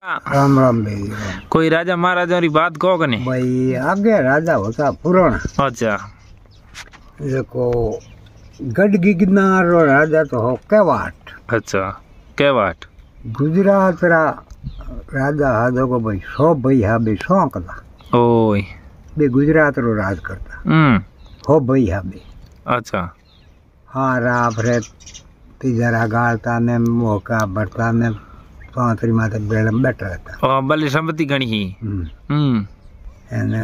राम राम भाई। कोई राजा महाराजा री बात कहो कि नहीं भाई आगे राजा होता पुराना। अच्छा देखो गढ़ गिरनार रो राजा तो हो केवाट। अच्छा केवाट गुजरात रा राजा हा देखो भाई सो भाई हा बे सोंकला ओय बे गुजरात रो राज करता हो भाई हा बे। अच्छा हाँ राब रे तिजरा गालता ने मोका बढ़ता ने पांतरी माते बेड़म बैठा रहता ओ बली संपत्ति घणी ही एने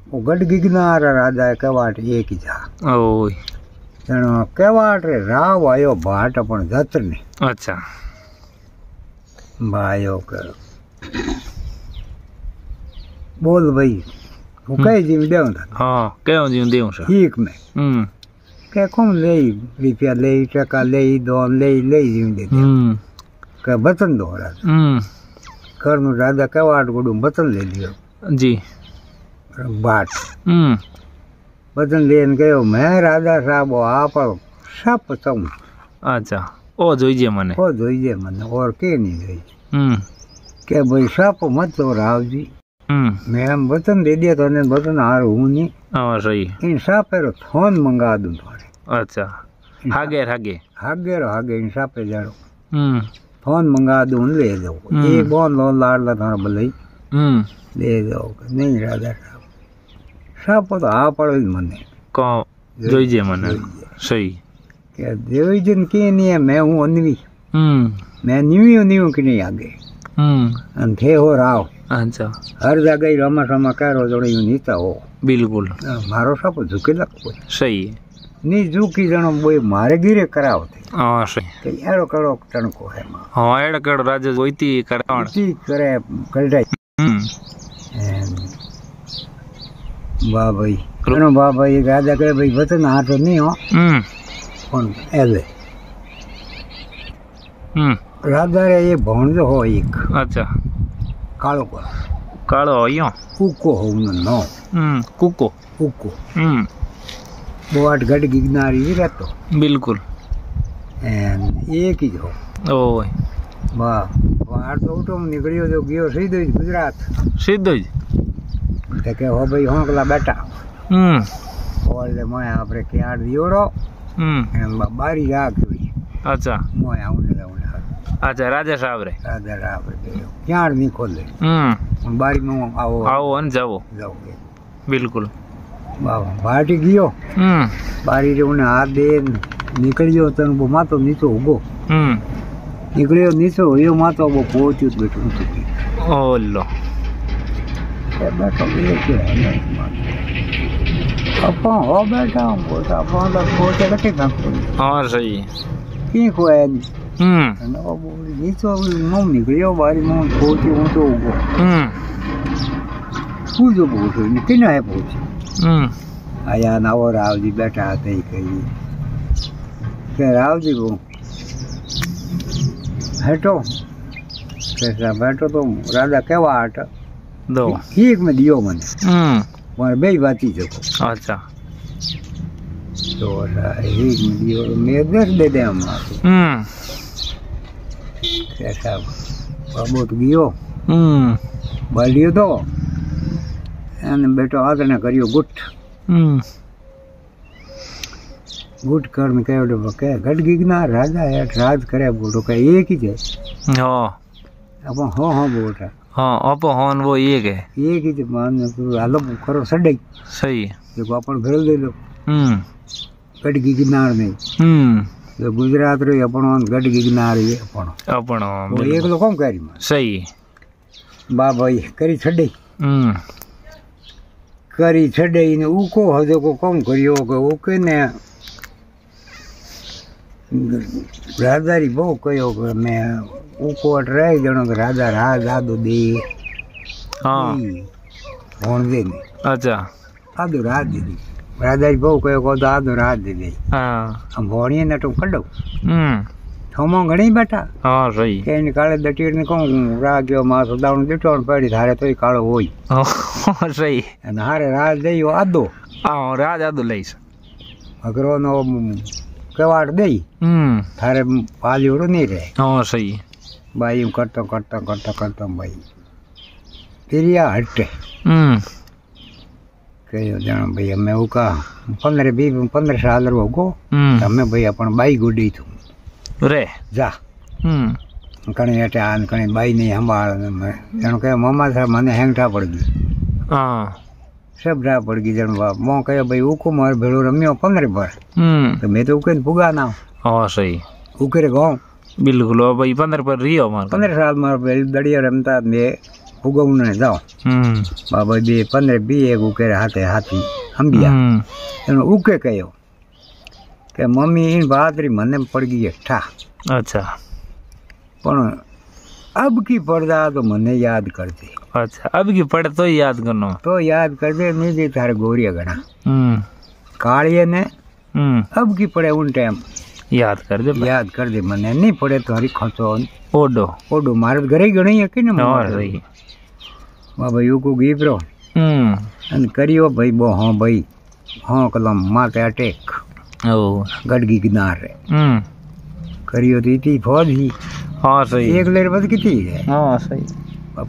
वो गढ़ गिरनार राजा केवाट एक ही जा ओय तेणो केवाट रे राव आयो भाट पण जत्र ने। अच्छा भाइयो कर बोल भाई वो कई जीव देऊं था। हां कयो जीव देऊं छ ठीक में के कौन ले रुपया ले टका ले दोन ले जीव दे के बतन दो राजा करनु राजा केवाट गोडू बतन ले लियो जी बाट बतन लेन गयो मैं राजा साहब आप सप तम। अच्छा ओ जोईजे मने ओ जोईजे मने और के नहीं जोई के भाई सप मत तो राव जी मैं हम बतन दे दिया तो ने बतन हार हूं नहीं। हां सही इन सापे रो फोन मंगा दूं थोड़े। अच्छा हागे इन सापे जारो फोन मंगा दूं ले दो ये बोन लो लाड़ ला थारा भले ले दो नहीं राजा साहब साप तो आ पड़ो मने को जोईजे मने सही के जोईजन के नहीं है मैं हूं अनवी मैं न्यू कि नहीं आगे अन थे हो राव। अच्छा हर जगह रमा समा करो जोड़े यूं नीता हो बिल्कुल मारो साप झुके लग कोई सही नी झुकी जणो बोय मारे गिरे कराव थे। हां सही के एड़ो कड़ो तणको है मां हां एड़ा कड़ो राजा होईती करावण ती करे कलडाई वाह भाई कनो वाह भाई राजा के भाई वतन हाथ नहीं हो कौन एले राजा रे ये भणजो हो एक। अच्छा कालो होयो कुको हो नो कुको बोट गढ़ गिरनारी ही रहतो बिल्कुल एंड एक ही हो ओय वाह बाहर तो उठो निकलियो जो गयो सीधो ही गुजरात सीधो ही ते के हो भाई होंकला बेटा और ले मैं आपरे क्यार दियोड़ो एंड बारी राख हुई। अच्छा मैं आउने अच्छा राजा साहब रे क्यार नहीं खोले बारी में आओ अन जाओगे बिल्कुल बाबा बाटी गियो बारी रे उन्हें हाथ दे निकलियो तन वो मातो नीचे उगो निकलियो नीचे होयो मातो वो पहुंचियो बैठो ओ लो ए बैठो ये क्या है अपन हो बैठा हूं तो अपन तो पहुंचे कटे ना। हां सही की को है नो बोली नीचे मुंह निकलियो बारी मुंह पहुंची हूं तो उगो पूजो पहुंचो निकल है पहुंची आया ना वो राव जी बैठा थे कही के राव जी को हटो कैसा बैठो तो राजा केवाट दो ठीक में दियो मने मार बे बाती जको। अच्छा तो एक में दियो मैं दे दे हम कैसा बाबू तो गियो बालियो तो एने बेटो आदने करियो गुट गुट कर में कहो तो के गढ़ गिरनार राजा है राज करे बोलो का एक ही है। हां अब हां बोलता हां अब होन वो एक ही तो मान हालो करो सडे सही देखो अपन भेल दे लो गढ़ गिरनार में तो गुजरात रे अपन गढ़ गिरनार ये अपन वो एक लो कम करी सही बा भाई करी छड़े ने उको हदो को कम करियो के ओके ने राजारी बहु कयो के मैं उको रह जणो राजा राज आदो दे। हां होन दे ने अच्छा आदो राज दे राजारी बहु कयो को आदो राज दे। हां हम भोणी ने तो कढो थमो घणी बेटा। हां सही के इन काले दटीर ने कहूं राग्यो मास दावण दिटोण पड़ी धारे तोय काळो होई। हां सही अन हारे राज देयो आदो हां राज आदो लईस अगरो नो केवाड़ देई थारे पालियोड़ो नहीं रहे। हां सही भाई यूं करता करता करता करता भाई फिर हटे कहो जान भाई हमें उका 15 साल रो गो हमें भाई अपन बाई गुडी थू रे जा कणी अटे आन कणी बाई नहीं संभाल जण कहो मामा साहब मने हेंगठा पड़ गई हाँ सब रा पड़ गई जण बाप मो कहो भाई उको मार भेड़ो रम्यो 15 पर तो मैं तो उके पुगा ना हाँ सही उके गाँव बिल्कुल भाई 15 पर रियो मार 15 साल मार दड़िया रमता मैं पुगौन ने जाओ बाबा बे 15-20 एक उके हाथे हाथी अंबिया एनो उके कहो के मम्मी इन बात री मने पड़ गई है ठा अच्छा पण अब की पड़दा तो मने याद कर दे अच्छा अब की पड़े तो याद करनो तो याद कर दे नहीं दे थारे गोरिया गणा कालिए ने अब की पड़े उन टाइम याद कर दे मने नहीं पड़े तो हरी खचो ओडो ओडो मारे घरे गणी है कि ने और सही बाबा यू को गीबरो अन करियो भाई बो हां भाई हां कलम माथे अटैक ओ गड़गी किनारे करियो तो इतनी फौज ही हाँ सही एक लेर बद कितनी है हाँ सही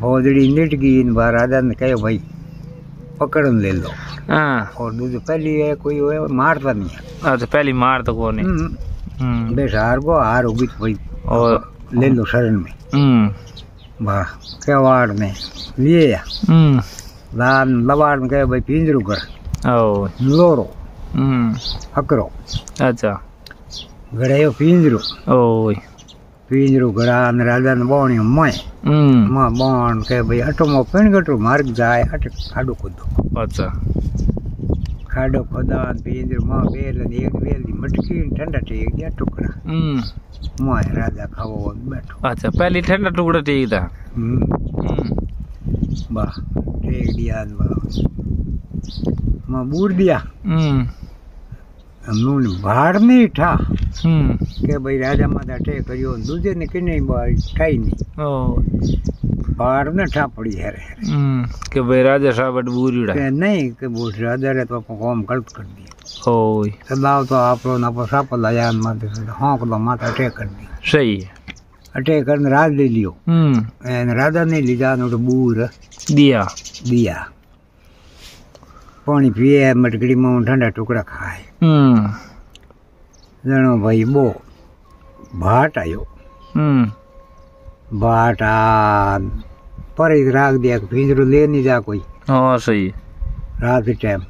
फौजड़ी निट गई इन बार राजा ने कहो भाई पकड़न ले लो और दूसरी पहली है कोई है मारता नहीं है अच्छा पहली मार तो को नहीं बेस हार को हार होगी भाई और ले लो शरण में वाह क्या वार ने लिए या लान लवाड़ में कहे भाई पिंजरू कर ओ लोरो हकरो अच्छा गड़ायो पिंजरू ओ पिंजरू गड़ा ने राजा ने बोणी मैं मां बोन के भाई अटो मो पेन गटो मार्ग जाए अट खाडो खोदो अच्छा खाडो खोदा पिंजरू मां बेल ने एक बेल दी मटकी ठंडा टेक दिया टुकड़ा मैं राजा खावो बैठो अच्छा पहली ठंडा टुकड़ा टेक दा वाह टेक दिया मां बूर दिया हमने बाहर नहीं था के भाई राजा माता टे करियो दूजे ने किने बाई ठाई नहीं ओ बाहर ने ठा पड़ी है के भाई राजा साहब बूरीड़ा के नहीं के वो राजा रे तो काम गलत कर दिया ओए सदाव तो आप लोग ना साप लाया माते हां को माता टे कर दी सही है अटैक करने राज ले लियो एन राजा ने लिजा नो तो बूर दिया पानी पिए मटकड़ी में ठंडा टुकड़ा खाए जनो भाई बो भाट आयो भाट आ पर राख दिया पिंजरो ले नहीं जा कोई हाँ सही रात के टाइम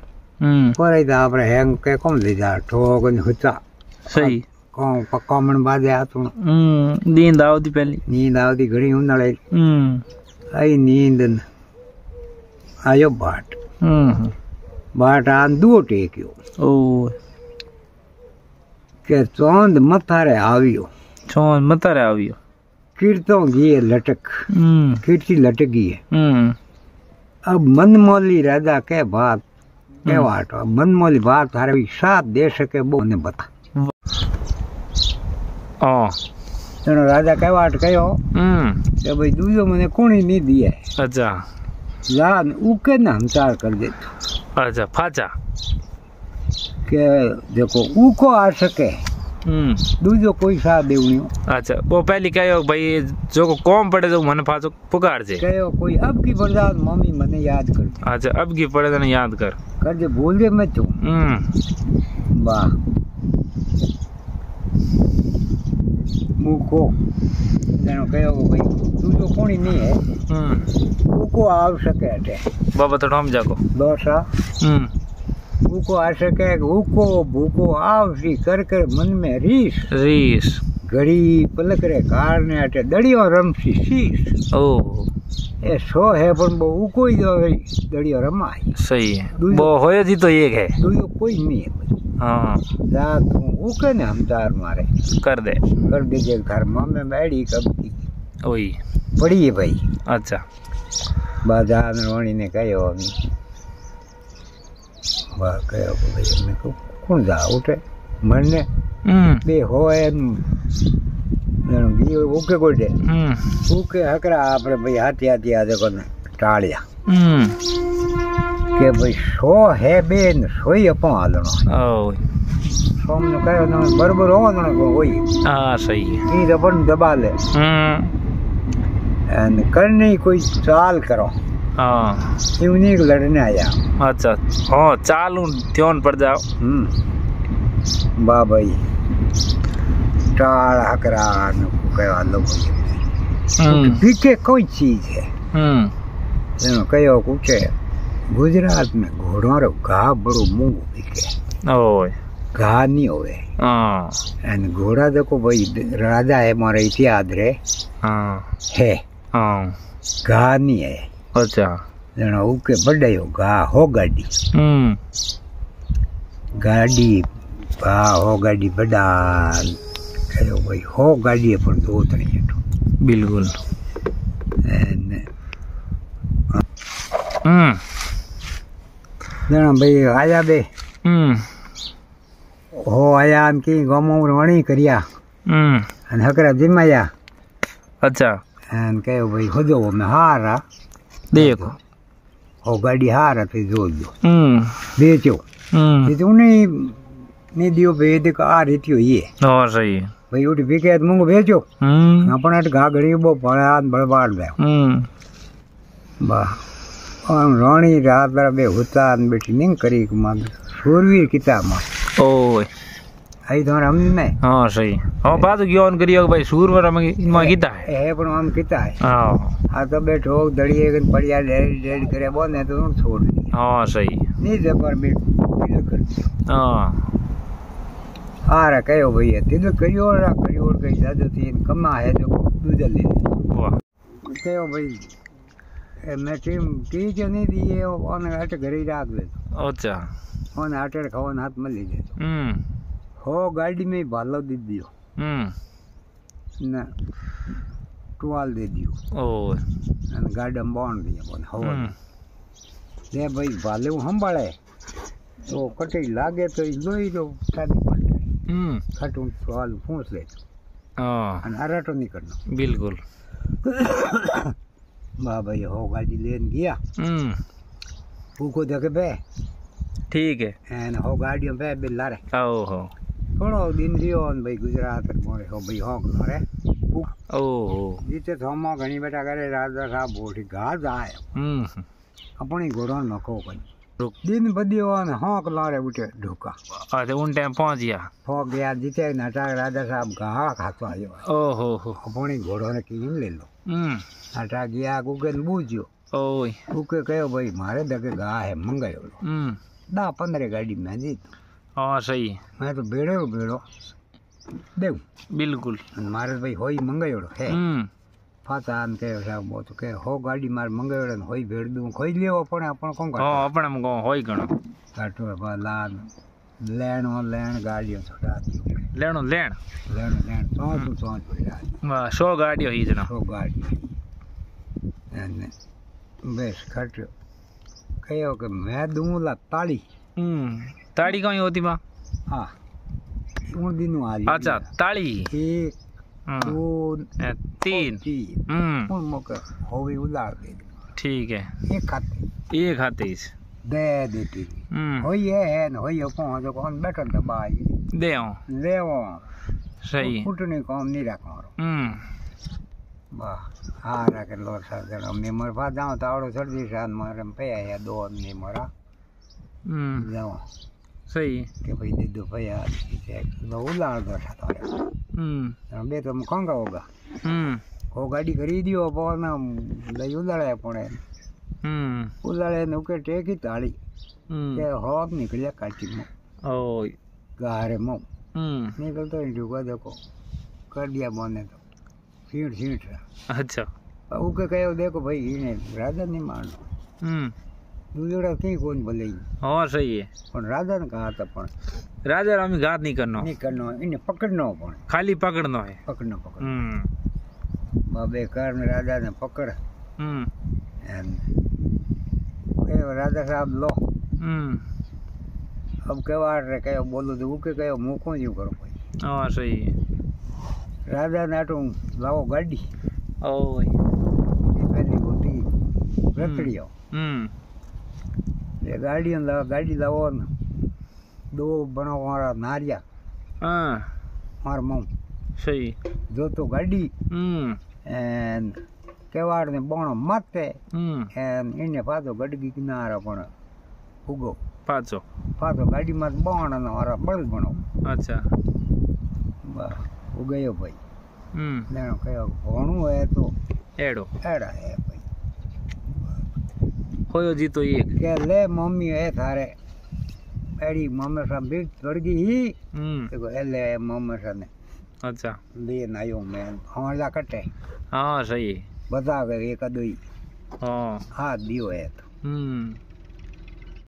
पर आप हैंग के कौन ले जा ठोक हुचा सही कौन पकामण बाजे आतु नींद आवती पहली नींद आवती घड़ी उन्हाळे आई नींद आयो भाट भाट आन दो टेक्यो ओ के चौंद मथारे आवियो कीर्तों गिए लटक कीर्ति लटक गई है अब मनमोली राजा के बात के वाट मनमोली बात थारे साथ दे सके वो ने बता तेनो राजा के वाट कहो के भाई दूजो मने कोणी नहीं दिए अच्छा लान उके ना हमचार कर दे अच्छा फाचा के देखो उको आ सके दूजो कोई साथ देवनियो अच्छा वो पहली कहो भाई जो को कौन पड़े तो मन फाचो पुकार जे कहो कोई अब की बरदात मम्मी मने याद कर दे अच्छा अब की पड़े तो याद कर दे बोल दे मैं तू वाह मुको तेनो कहो भाई दूजो कोणी नहीं है उको आ सके अटे बाबा तो हम जाको दोसा उको आ सके उको भूको आवसी कर कर मन में रीस घड़ी पलक रे कार ने अटे दड़ियो रमसी शीश ओ ए सो है पर वो उको ही जो दड़ियो रमाई सही है वो होयो जी तो एक है दूजो कोई नहीं है हाँ रात उके ने हम तार मारे कर दे जे घर में बैठी कब की ओई पड़ी है भाई अच्छा बाजार रोणी ने कहो अभी वाह कहो भाई मैं को कौन जा उठे मरने बे होए गी ओके कोडे ओके हकरा आपरे भाई हाथी आ देखो ने टाळिया के भाई सो है बेन सोई अपन हालनो ओ सोमने कहो न बराबर हो न कोई हां सही है ई दबन दबा ले करने कोई चाल करो हाँ इवनी लड़ने आया अच्छा हाँ चालू ध्यान पर जाओ बा भाई टाल हकरा कहवा लोग पीछे कोई चीज है कहो पूछे गुजरात में घोड़ों रो घा बड़ो मूंगो पीके ओए घा नहीं होवे एंड घोड़ा देखो भाई राजा है मारे इतिहास रे है घा नहीं है अच्छा जनो उके बड़े हो घा हो गाड़ी गाड़ी घा हो गाड़ी बड़ा कहो भाई हो गाड़ी पर दो तरी बिल्कुल जनो भाई आया बे हो आया की गमो वणी करिया अन हकरा जिमाया अच्छा अन कहो भाई होदो में हारा देखो हो गाड़ी हारा थे जोजो बेचो ये तो ने दियो भेद का आ रीतियो ये और सही भाई उठ बिके मुंग बेचो अपन अट घा गरीबो भड़ान बड़बाड़ दे बा और रानी रात बे हुतान बेटी निंग करी मां सूरवीर किताब मां ओए आई तो हम नहीं हां सही हां बात ज्ञान करियो भाई सूरवर में इनमा कीता है पण हम कीता है हां आ तो बैठो दड़िए कन पड़िया डेड करे बोने तो छोड़ दी हां सही नी जबर में दिल कर हां आ रा कहो भैया दिल करियो कई जादो तीन कमा है जो दूध ले वाह कहो भाई मैं टीम की जो नहीं दिए ओन हट घरे राख ले अच्छा ओन हटे खावन हाथ में ले दे हो गाड़ी में भालो दे दियो ना टुवाल दे दियो ओ अन गाड़ी में बांध दिया बोन हो ले भाई भाले संभाले तो कटे लागे तो लोई तो शादी पड़े खटू टुवाल पूछ ले अन हराटो नहीं करना बिल्कुल बा भाई हो गाड़ी लेन गया को देखे बे ठीक है एन हो गाड़ियों पे बिल्ला रे ओहो थोड़ो दिन रियो भाई गुजरात मोरे हो भाई हो रे ओहो जीते थोमा घणी बेटा करे राजा साहब बोठी घास आए अपनी घोड़ों में को दिन बदियो न होक लारे उठे ढुका अरे उन टाइम पहुंच गया जीते नाटा राजा साहब घा खातो आयो ओहो अपनी घोड़ों ने कीन ले लो नाटा गया गुगन बूझ्यो ओए उके कहो भाई मारे दगे गा है मंगायो 10-15 गाड़ी में जी हाँ सही मैं तो बेड़ो देव बिल्कुल मारे भाई होई मंगायो है फातान के साहब वो तो के हो गाड़ी मार मंगायो न होई भेड़ दूं खोई लियो अपन कोन का हां अपन में होई गणो काटो बा लेन गाड़ियों छोड़ा दियो लेन तो वाह 100 गाड़ियों ही जना 100 गाड़ी बेस खट कहो कि मैं दूंगा ताली ताड़ी कहीं होती माँ हाँ उन दिनों आ अच्छा ताली 1 2 3 उन मौके हो भी उलार दे ठीक है एक खाते इस दे देती होई है न होई कौन जो कौन बैठल तो बाई ले सही फुटने काम नहीं रखो वाह हाँ रखे लोर सा जरा मेमर पा जाओ तो आवड़ो सर्दी शान मारे पे आया 2 आदमी मरा जाओ सही के भाई दे दो भैया तो उलाड़ दो था तो बे तो कौंगा होगा वो गाड़ी खरीदियो अपन लई उलाड़े पड़े उलाड़े ने के टेकी ताली के हॉक निकलिया काटी में ओ गारे में निकल तो इंडुगा देखो कर दिया बोने तो सीट अच्छा उके कहो देखो भाई इने राजा नहीं मारनो दूसरा कहीं कौन बोले हाँ सही है पण राजा ने कहा था पण राजा रामी घात नहीं करनो इन्हें पकड़नो पण खाली पकड़नो है पकड़ बाबे कर में राजा ने पकड़ कहो राजा साहब लो अब कवाड़ रे कहो बोलो तो उके कहो मुँह को यूं करो भाई हाँ सही है राजा ने आटो लाओ गाड़ी ओए पहली होती रखड़ियो ये गाड़ी लाओ न 2 बनो वाला नारिया मार मऊ सही जो तो गाड़ी एंड કેવાડ ને બોણો માતે એને પાછો ગડગી કિનારા પણ ઉગો પાછો ગાડીમાં બોણ અને મારા બળદ ભણો. અચ્છા ઉગયો ભાઈ. લેણો કયો ભણું હોય તો એડા હે ભાઈ. હોયો જીતો એક કે લે મમ્મી એ થારે એડી મમ્મી ભીડ ગડગી હી એટલે મમ્મી ને. અચ્છા બેન આવ્યો મેં હમણાં કટે. હા સહી બધા એક દોઈ હા હાથ દીવો એ તો